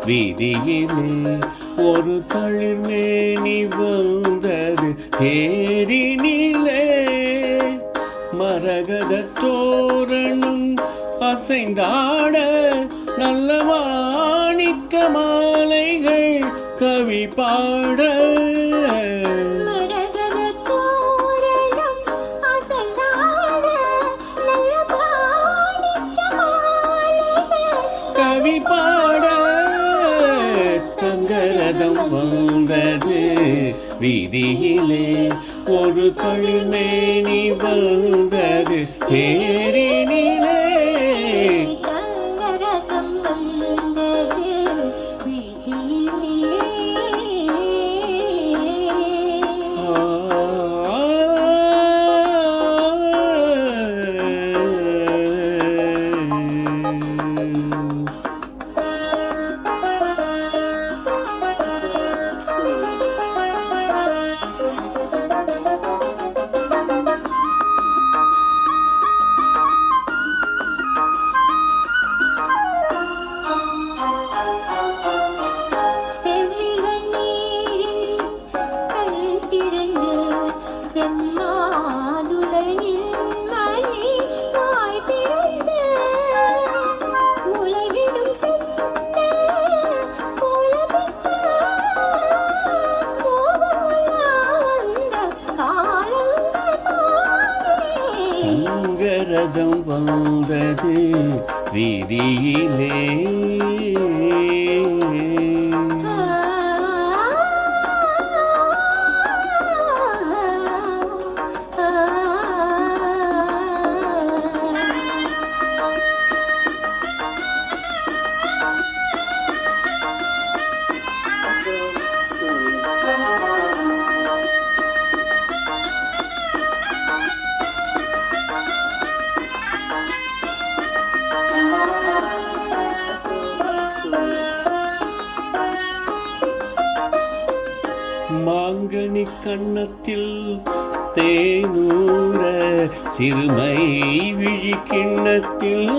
வீதியிலே ஒரு தளிர் மேனி வந்தது தேரினிலே மரகத தோரணம் அசைந்தாட நல்ல மாணிக்க மாலைகள் கவி பாட கவி பாட தங்கரதம் வந்தது வீதியிலே ஒரு தளிர் மேனி வந்தது தேரினிலே ரதம் வந்தது வீதியிலே மாங்கனி கண்ணத்தில் தேனூர சிறுமை விழி கிண்ணத்தில்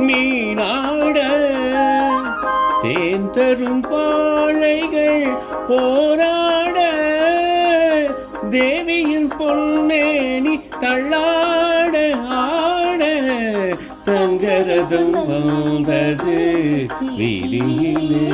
மீனாட தேன் தரும் பாளைகள் போராட தேவியின் பொன்னேனி தள்ளாட ஆட தங்கரதம் வந்தது வீதியிலே